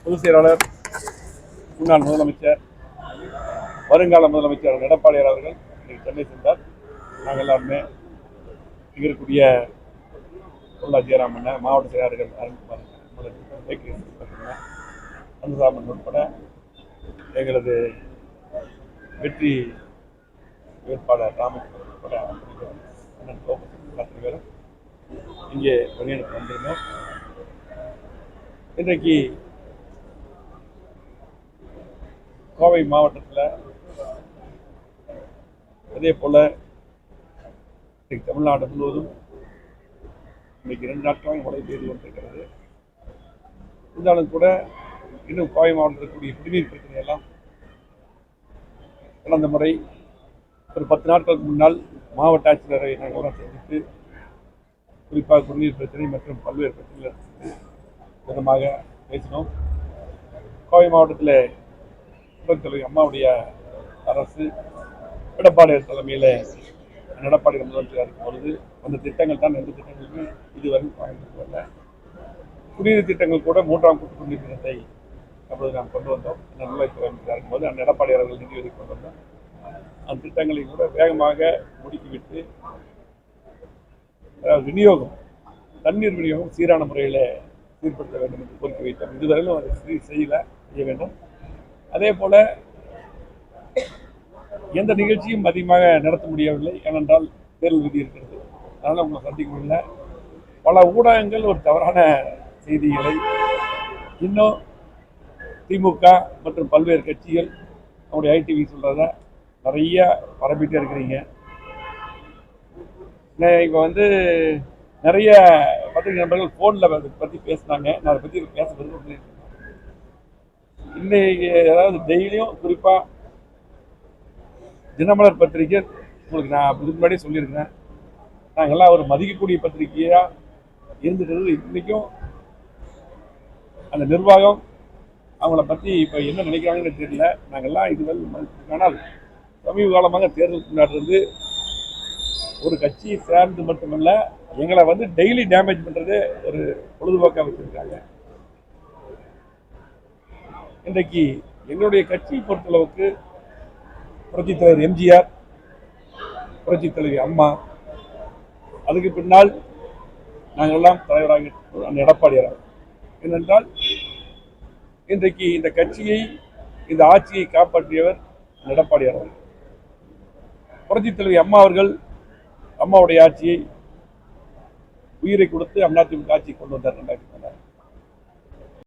பொதுச் செயலாளர், முன்னாள் முதலமைச்சர், வருங்கால முதலமைச்சர் எடப்பாடியார் அவர்கள் இன்னைக்கு சென்னை சென்றார். நாங்கள் எல்லாருமே இங்கே இருக்கக்கூடிய ஜெயராமன், மாவட்ட செயலாளர்கள் அருண்குமார், அனுசாமன் உட்பட எங்களது வெற்றி வேட்பாளர் ராமகிருஷ்ணன் உட்பட அத்தனை பேரும் இங்கே பணியெடுத்து வந்திருந்தோம். இன்றைக்கு கோவை மாவட்டத்தில் அதே போல தமிழ்நாடு முழுவதும் இன்னைக்கு 2 நாட்களாக மழை பெய்து கொண்டிருக்கிறது. இருந்தாலும் கூட இன்னும் கோவை மாவட்டத்தில் இருக்கக்கூடிய குடிநீர் பிரச்சனையெல்லாம் கடந்த முறை ஒரு 10 நாட்களுக்கு முன்னால் மாவட்ட ஆட்சியரை நாங்கள் சந்தித்து குறிப்பாக குடிநீர் பிரச்சனை மற்றும் பல்வேறு பிரச்சனைகள் விதமாக பேசினோம். கோவை மாவட்டத்தில் தலைவர் அம்மாவுடைய அரசு எடப்பாடியார் தலைமையில் எடப்பாடியார் முதலமைச்சராக இருக்கும் பொழுது அந்த திட்டங்கள் தான் எந்த திட்டங்களுமே இதுவரை பயன்படுத்தவில்லை. குடிநீர் திட்டங்கள் கூட 3ஆம் கூட்டு குடிநீர் திட்டத்தை அப்போது நாம் கொண்டு வந்தோம். நல்வாழ்வுத்துறை அமைச்சராக இருக்கும்போது அந்த எடப்பாடியார் அவர்கள் நிதி ஒதுக்கி கொண்டு வந்தோம். அந்த திட்டங்களை கூட வேகமாக முடுக்கிவிட்டு விநியோகம், தண்ணீர் விநியோகம் சீரான முறையில் சீர்படுத்த வேண்டும் என்று கோரிக்கை வைத்தோம். இதுவரையிலும் அதை செய்ய வேண்டும். அதே போல எந்த நிகழ்ச்சியும் அதிகமாக நடத்த முடியவில்லை. ஏனென்றால் தேர்தல் விதி இருக்கிறது. அதனால் உங்களை சந்திக்க முடியல. பல ஊடகங்கள் ஒரு தவறான செய்திகளை இன்னும் திமுக மற்றும் பல்வேறு கட்சிகள் நம்முடைய ஐடிவி சொல்றத நிறைய பரப்பிட்டே இருக்கிறீங்க. இப்போ நிறைய பத்திரிகை நண்பர்கள் போன்ல பத்தி பேசினாங்க. நான் அதை பத்தி பேச விரும்புகிறேன். இன்னைக்கு அதாவது டெய்லியும் குறிப்பா தினமலர் பத்திரிகை உங்களுக்கு நான் இதுக்கு முன்னாடியே சொல்லியிருக்கிறேன். நாங்கள்லாம் ஒரு மதிக்கக்கூடிய பத்திரிகையா இருந்துட்டு இன்னைக்கும் அந்த நிர்வாகம் அவங்கள பத்தி இப்ப என்ன நினைக்கிறாங்கன்னு தெரியல. நாங்கள்லாம் இதுவரை ஆனால் சமீப காலமாக தேர்தல் முன்னாடி ஒரு கட்சியை சேர்ந்து மட்டுமல்ல எங்களை டெய்லி டேமேஜ் பண்றது ஒரு பொழுதுபோக்காக வச்சிருக்காங்க. இன்றைக்கு எங்களுடைய கட்சியை பொறுத்தளவுக்கு புரட்சித் தலைவர் எம்ஜிஆர், புரட்சித் தலைவி அம்மா, அதுக்கு பின்னால் நாங்கள் எல்லாம் தலைவராக அந்த எடப்பாடியார். ஏனென்றால் இன்றைக்கு இந்த கட்சியை, இந்த ஆட்சியை காப்பாற்றியவர் எடப்பாடியார் அவர்கள். புரட்சித் தலைவி அம்மா அவர்கள் அம்மாவுடைய ஆட்சியை உயிரை கொடுத்து அதிமுக ஆட்சியை கொண்டு வந்தார் 2016.